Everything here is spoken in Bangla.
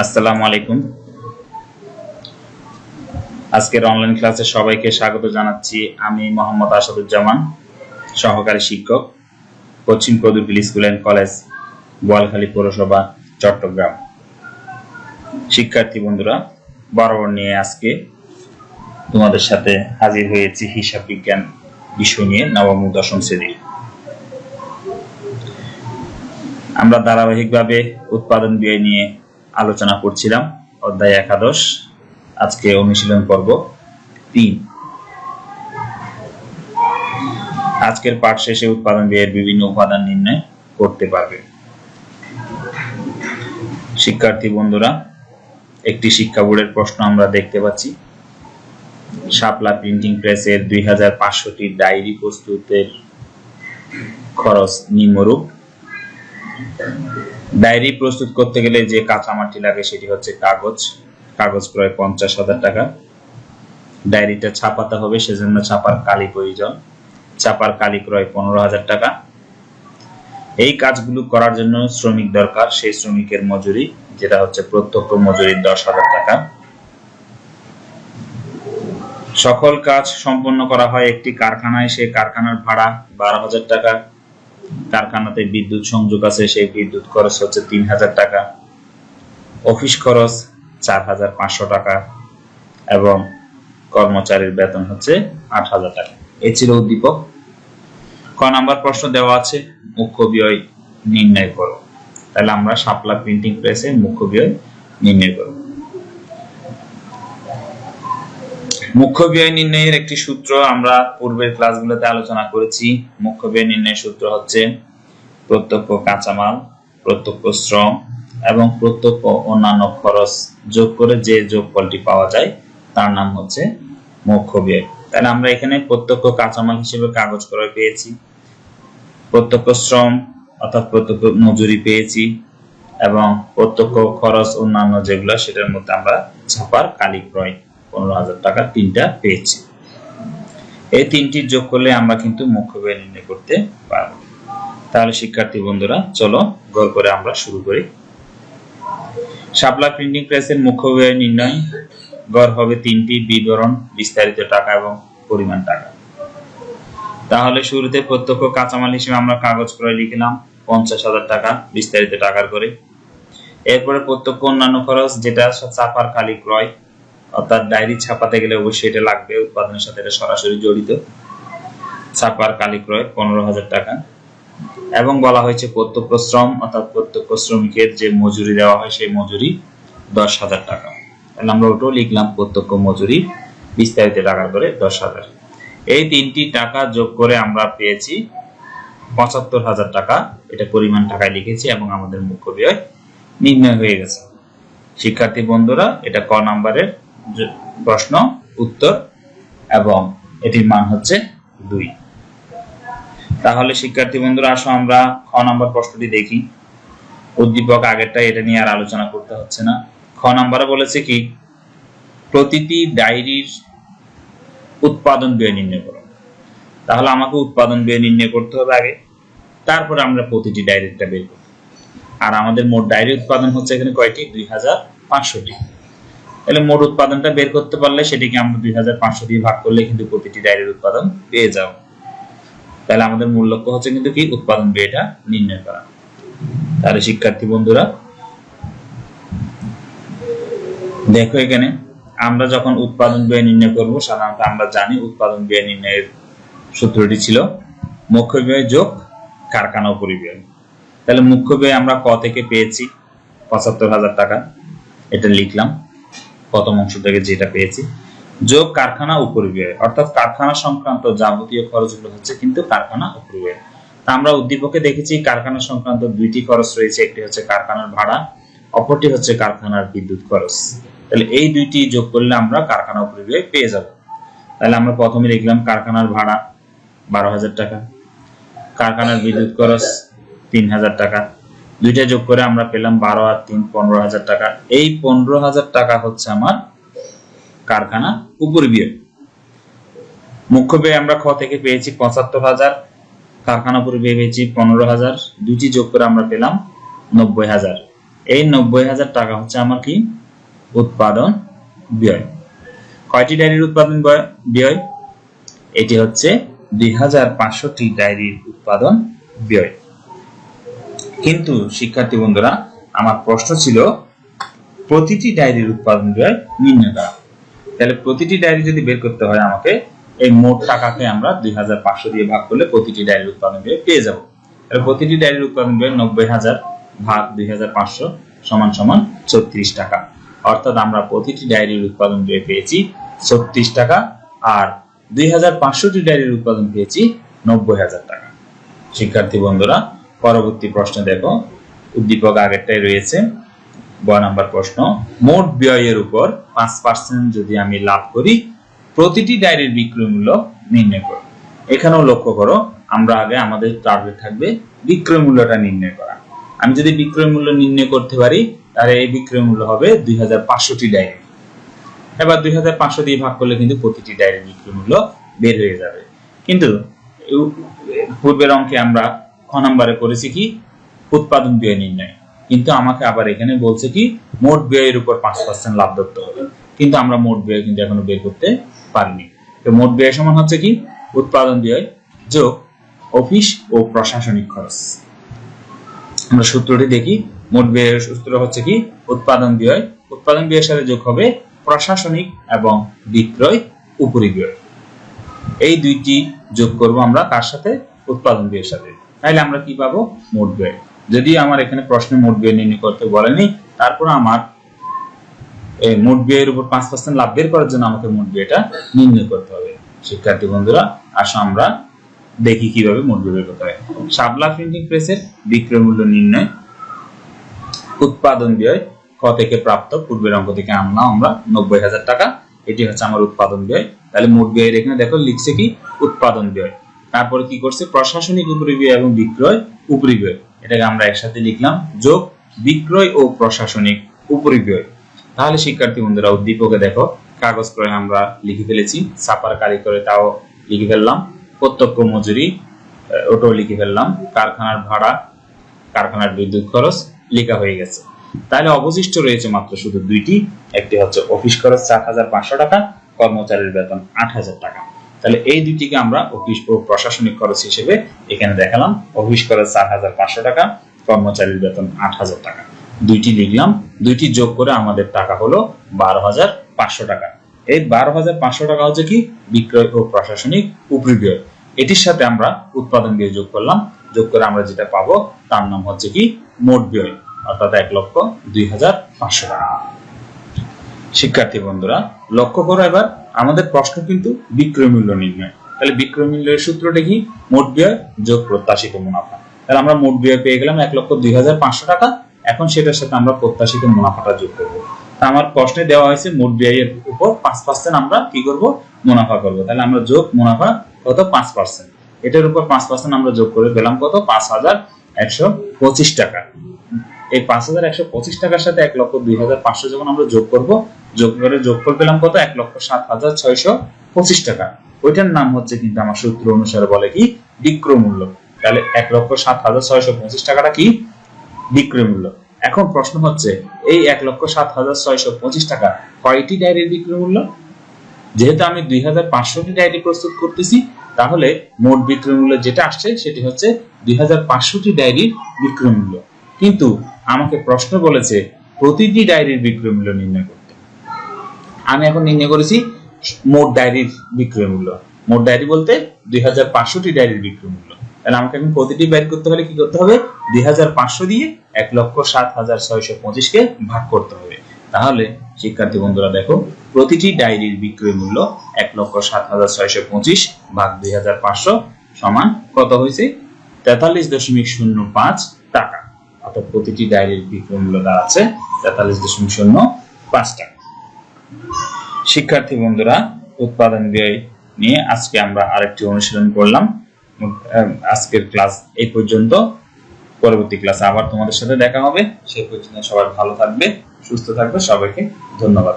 আসসালামু আলাইকুম। আজকের অনলাইন ক্লাসে সবাইকে স্বাগত জানাচ্ছি। আমি মোহাম্মদ আসাদুজ্জামান, সহকারী শিক্ষক, পশ্চিম প্রদূরবিল স্কুল অ্যান্ড কলেজ, বোয়ালখালী পৌরসভা, চট্টগ্রাম। শিক্ষার্থী বন্ধুরা, বরাবর নিয়ে আজকে তোমাদের সাথে হাজির হয়েছি হিসাব বিজ্ঞান বিষয় নিয়ে, নবম ও দশম শ্রেণীর। আমরা ধারাবাহিকভাবে উৎপাদন ব্যয় নিয়ে আলোচনা করছিলাম, অধ্যায় একাদশ। আজকে অনুশীলন পর্ব 3। আজকের পাঠ শেষে উৎপাদন ব্যয়ের বিভিন্ন উপাদান নির্ণয় করতে পারবে। শিক্ষার্থী বন্ধুরা, একটি শিক্ষা বোর্ডের প্রশ্ন আমরা দেখতে পাচ্ছি। শাপলা প্রিন্টিং প্রেসের 2500টি ডায়েরি প্রস্তুতের খরচ নিম্নরূপ। ডায়েরি প্রস্তুত করতে গেলে যে কাঁচামালটি লাগে সেটি হচ্ছে কাগজ। কাগজ ক্রয় 50,000 টাকা। ডায়েরিটা ছাপাতে হবে, সেজন্য ছাপার কালি প্রয়োজন। ছাপার কালি ক্রয় 15,000 টাকা। এই কাজগুলো করার জন্য শ্রমিক দরকার, সেই শ্রমিকের মজুরি যেটা হচ্ছে প্রত্যক্ষ মজুরি 10,000 টাকা। সকল কাজ সম্পন্ন করা হয় একটি কারখানায়, সেই কারখানার ভাড়া 12,000 টাকা। কারখানাতে বিদ্যুৎ সংযোগ আছে, সেই বিদ্যুৎ খরচ হচ্ছে 3,000 টাকা। অফিস খরচ 4,500 টাকা এবং কর্মচারীর বেতন হচ্ছে 8,000 টাকা। এই ছিল উদ্দীপক। ক নাম্বার প্রশ্ন দেওয়া আছে, মুখ্য ব্যয় নির্ণয় করো। তাহলে আমরা শাপলা প্রিন্টিং প্রেসের মুখ্য ব্যয় নির্ণয় করব। মুখ্য ব্যয় নির্ণয়ের একটি সূত্র আমরা পূর্বের ক্লাসগুলোতে আলোচনা করেছি। মুখ্য ব্যয় নির্ণয়ের সূত্র হচ্ছে প্রত্যক্ষ কাঁচামাল, প্রত্যক্ষ শ্রম এবং প্রত্যক্ষ অন্যান্য খরচ যোগ করে যে যোগফলটি পাওয়া যায় তার নাম হচ্ছে মুখ্য ব্যয়। তাহলে আমরা এখানে প্রত্যক্ষ কাঁচামাল হিসেবে কাগজ ক্রয় পেয়েছি, প্রত্যক্ষ শ্রম অর্থাৎ প্রত্যক্ষ মজুরি পেয়েছি এবং প্রত্যক্ষ খরচ অন্যান্য যেগুলো সেটার মধ্যে আমরা ছাপার কালি ক্রয় 15,000 টাকা তিনটা পেয়েছি। এই তিনটি যোগ করলে আমরা কিন্তু মুখ্য ব্যয় নির্ণয় করতে পারব। তাহলে শিক্ষার্থী বন্ধুরা, চলো গড় করে আমরা শুরু করি। শাপলা প্রিন্টিং প্রেসের মুখ্য ব্যয় নির্ণয়। গড় হবে তিনটি, বিবরণ, বিস্তারিত টাকা এবং পরিমাণ টাকা। তাহলে শুরুতে প্রত্যক্ষ কাঁচামাল হিসেবে আমরা কাগজ ক্রয় লিখলাম 50,000 টাকা বিস্তারিত টাকার করে। এরপরে প্রত্যক্ষ অন্যান্য খরচ, যেটা ছাপার কালি ক্রয়, অর্থাৎ ডায়েরি ছাপাতে গেলে অবশ্যই এটা লাগবে, উৎপাদনের সাথে এটা সরাসরি জড়িত। ছাপার কালি ক্রয় 15,000 টাকা এবং বলা হয়েছে প্রত্যক্ষ শ্রম অর্থাৎ প্রত্যক্ষ শ্রমিকের যে মজুরি দেওয়া হয় সেই মজুরি 10,000 টাকা। তাহলে আমরা ওটাও লিখলাম প্রত্যক্ষ মজুরি বিস্তারিত টাকার করে 10,000। এই তিনটি টাকা যোগ করে আমরা পেয়েছি 75,000 টাকা। এটা পরিমাণ টাকায় লিখেছি এবং আমাদের মুখ্য ব্যয় নির্ণয় হয়ে গেছে। শিক্ষার্থী বন্ধুরা, এটা ক নাম্বারের প্রশ্ন উত্তর এবং এটির মান হচ্ছে 2। তাহলে শিক্ষার্থী বন্ধুরা, আসো আমরা খ নাম্বার প্রশ্নটি দেখি। উদ্দীপক আগেরটা, এটা নিয়ে আর আলোচনা করতে হচ্ছে না। খ নাম্বারে বলেছে কি, প্রতিটি ডায়েরির উৎপাদন ব্যয় নির্ণয় করো। তাহলে আমাকে উৎপাদন ব্যয় নির্ণয় করতে হবে আগে, তারপরে আমরা প্রতিটি ডায়েরিটা বের করব। আর আমাদের মোট ডায়েরি উৎপাদন হচ্ছে এখানে কয়টি? 2,500টি। তাহলে মোট উৎপাদনটা বের করতে পারলে সেটিকে আমরা 2,500 দিয়ে ভাগ করলে কিন্তু প্রতিটি ডায়েরির উৎপাদন পেয়ে যাব। তাহলে আমাদের মূল লক্ষ্য হচ্ছে কিন্তু কি, উৎপাদন ব্যয়টা নির্ণয় করা। তাহলে শিক্ষার্থী বন্ধুরা দেখো, এখানে আমরা যখন উৎপাদন ব্যয় নির্ণয় করব, সাধারণত আমরা জানি উৎপাদন ব্যয় নির্ণয়ের সূত্রটি ছিল মুখ্য ব্যয় যোগ কারখানা পরিব্যয়। তাহলে মুখ্য ব্যয় আমরা ক থেকে পেয়েছি 75,000 টাকা, এটা লিখলাম প্রথম অংশ থেকে যেটা পেয়েছি, যোগ কারখানা উপরিব্যয় অর্থাৎ কারখানা সংক্রান্ত যাবতীয় খরচগুলো হচ্ছে কিন্তু কারখানা উপরিব্যয়। আমরা উদ্দীপকে দেখেছি কারখানা সংক্রান্ত দুইটি খরচ রয়েছে, একটি হচ্ছে কারখানার ভাড়া, অপরটি হচ্ছে কারখানার বিদ্যুৎ খরচ। তাহলে এই দুইটি যোগ করলে আমরা কারখানা উপরিব্যয় পেয়ে যাব। তাহলে আমরা প্রথমে লিখলাম কারখানার ভাড়া 12,000 টাকা, কারখানার বিদ্যুৎ খরচ 3,000 টাকা। দুইটা যোগ করে আমরা পেলাম 12 আর 3 15,000 টাকা। এই 15,000 টাকা হচ্ছে আমার কারখানা উপরিব্যয়। মুখ্য ব্যয় আমরা খ থেকে পেয়েছি 75,000, কারখানা উপরিব্যয় পেয়েছি 15,000, দুইটি যোগ করে আমরা পেলাম 90,000। এই 90,000 টাকা হচ্ছে আমার কি উৎপাদন ব্যয়। কয়টি ডায়েরির উৎপাদন ব্যয়? এটি হচ্ছে 2500টি ডায়েরির উৎপাদন ব্যয়। কিন্তু শিক্ষার্থী বন্ধুরা, আমার প্রশ্ন ছিল প্রতিটি ডায়েরির উৎপাদন ব্যয় নির্ণয় করা। তাহলে প্রতিটি ডায়েরি যদি বের করতে হয় আমাকে এই মোট টাকাকে আমরা 2500 দিয়ে ভাগ করলে প্রতিটি ডায়েরির উৎপাদন ব্যয় পেয়ে যাব। তাহলে প্রতিটি ডায়েরির উৎপাদন ব্যয় 90,000 ভাগ 2500 সমান সমান 36 টাকা। অর্থাৎ আমরা প্রতিটি ডায়েরির উৎপাদন ব্যয় পেয়েছি 36 টাকা, আর 2500টি ডায়েরির উৎপাদন পেয়েছি 90,000 টাকা। শিক্ষার্থী বন্ধুরা, পরবর্তী প্রশ্ন দেখো, উদ্দীপক আগেরটাই রয়েছে। 12 নম্বর প্রশ্ন, মোট ব্যয়ের উপর 5% যদি আমি লাভ করি প্রতিটি ডায়েরির বিক্রয় মূল্য নির্ণয় করো। এখানেও লক্ষ্য করো, আমরা আগে আমাদের টার্গেট থাকবে বিক্রয় মূল্যটা নির্ণয় করা। আমি যদি বিক্রয় মূল্য নির্ণয় করতে পারি তাহলে এই বিক্রয় মূল্য হবে 2500টি ডায়েরি। এবার 2500 দিয়ে ভাগ করলে কিন্তু প্রতিটি ডায়েরির বিক্রয় মূল্য বের হয়ে যাবে। কিন্তু পূর্বের অঙ্কে আমরা খ নম্বরে করেছি কি উৎপাদন ব্যয় নির্ণয়, কিন্তু আমাকে আবার এখানে বলছে কি মোট ব্যয়ের উপর 5% লাভ ধরতে হবে। কিন্তু আমরা মোট ব্যয় কিন্তু এখনো বের করতে পারিনি। তো মোট ব্যয় সমান হচ্ছে কি উৎপাদন ব্যয় যোগ অফিস ও প্রশাসনিক খরচ। আমরা সূত্রটি দেখি, মোট ব্যয়ের সূত্র হচ্ছে কি উৎপাদন ব্যয়ের সাথে যোগ হবে প্রশাসনিক এবং বিক্রয় উপরিব্যয়। এই দুইটি যোগ করব আমরা কার সাথে? উৎপাদন ব্যয়ের সাথে। তাহলে আমরা কি পাবো? মোট ব্যয়। যদি আমার এখানে প্রশ্নে মোট ব্যয় নির্ণয় করতে বলেনি, তারপর আমার এই মোট ব্যয়ের উপর 5% লাভ বের করার জন্য আমাকে মোট ব্যয়টা নির্ণয় করতে হবে। শিক্ষার্থী বন্ধুরা, আসো আমরা দেখি কিভাবে মোট ব্যয় বের করতে হয়। শাপলা প্রিন্টিং প্রেসের বিক্রয় মূল্য নির্ণয়, উৎপাদন ব্যয় ক থেকে প্রাপ্ত, পূর্বের অঙ্ক থেকে আনলাম আমরা 90,000 টাকা, এটি হচ্ছে আমার উৎপাদন ব্যয়। তাহলে মোট ব্যয়ের এখানে দেখো লিখছে কি উৎপাদন ব্যয়, তারপরে কি করছে প্রশাসনিক উপরিব্যয় এবং বিক্রয় উপরিব্যয়, এটাকে আমরা একসাথে লিখলাম যোগ বিক্রয় ও প্রশাসনিক উপরিব্যয়। তাহলে শিক্ষার্থী বন্ধুরা, উদ্দীপকে দেখো কাগজ করে আমরা লিখে ফেলেছি, ছাপার কালি করে তাও লিখে ফেললাম, প্রত্যক্ষ মজুরি ওটাও লিখে ফেললাম, কারখানার ভাড়া, কারখানার বিদ্যুৎ খরচ লেখা হয়ে গেছে। তাহলে অবশিষ্ট রয়েছে মাত্র শুধু দুইটি, একটি হচ্ছে অফিস খরচ 4,500 টাকা, কর্মচারীর বেতন 8,000 টাকা। তাহলে এই দুইটিকে আমরা অফিস ও প্রশাসনিক খরচ হিসেবে এখানে দেখালাম। অফিস খরচ 4,500 টাকা, কর্মচারীর বেতন 8,000 টাকা, দুইটি লিখলাম। দুইটি যোগ করে আমাদের টাকা হলো 12,500 টাকা। এই 12,500 টাকা হচ্ছে কি বিক্রয় ও প্রশাসনিক উপরিব্যয়। এটির সাথে আমরা উৎপাদন ব্যয় যোগ করলাম, যোগ করে আমরা যেটা পাবো তার নাম হচ্ছে কি মোট ব্যয়, অর্থাৎ 1,02,500 টাকা। শিক্ষার্থী বন্ধুরা, লক্ষ্য করো, এবার আমাদের প্রশ্ন কিন্তু বিক্রয় মূল্য নির্ণয়। তাহলে বিক্রয় মূল্যের সূত্রটা কি? মোট ব্যয় যোগ প্রত্যাশিত মুনাফা। তাহলে আমরা মোট ব্যয় পেয়ে গেলাম 1,02,500 টাকা। এখন সেটার সাথে আমরা প্রত্যাশিত মুনাফাটা যোগ করবো। আমার প্রশ্নে দেওয়া হয়েছে মোট ব্যয়ের উপর 5% আমরা কি করব? মুনাফা করব। তাহলে আমরা যোগ মুনাফা কত? 5%। এটার উপর 5% আমরা যোগ করে পেলাম কত? 5,125 টাকা। এই 5,125 টাকার সাথে 1,02,500 যখন আমরা যোগ করব, যোগ করে যোগফল পেলাম কত? 1,07,625 টাকা। ওইটার নাম হচ্ছে কিন্তু আমার সূত্র অনুসারে বলে কি বিক্রয় মূল্য। তাহলে 1,07,625 টাকাটা কি বিক্রয় মূল্য। এখন প্রশ্ন হচ্ছে এই 1,07,625 টাকা কয়টি ডায়েরির বিক্রয় মূল্য? যেহেতু আমি 2,500টি ডায়েরি প্রস্তুত করতেছি, তাহলে মোট বিক্রয় মূল্য যেটা আসছে সেটি হচ্ছে 2,500টি ডায়েরির বিক্রয় মূল্য। কিন্তু আমাকে প্রশ্ন বলেছে প্রতিটি ডায়েরির বিক্রয় মূল্য নির্ণয় করতে। আমি এখন নির্ণয় করেছি মোট ডায়েরির বিক্রয় মূল্য। মোট ডায়েরি বলতে 2,500টি ডায়েরির বিক্রয় মূল্য। তাহলে আমাকে এখন প্রতিটি বের করতে হলে কি করতে হবে? 2,500 দিয়ে 1,07,625 কে ভাগ করতে হবে। তাহলে শিক্ষার্থী বন্ধুরা দেখো, প্রতিটি ডায়েরির বিক্রয় মূল্য 1,07,625 ভাগ 2,500 সমান কত হয়েছে? 43.05 টাকা। অর্থাৎ প্রতিটি ডায়েরির বিক্রয় মূল্য দাঁড়াচ্ছে 43.05 টাকা। শিক্ষার্থী বন্ধুরা, উৎপাদন ব্যয় নিয়ে আজকে আমরা আরেকটি অনুশীলন করলাম। আজকের ক্লাস এই পর্যন্ত। পরবর্তী ক্লাসে আবার তোমাদের সাথে দেখা হবে। সেই পর্যন্ত সবাই ভালো থাকবে, সুস্থ থাকবে। সবাইকে ধন্যবাদ।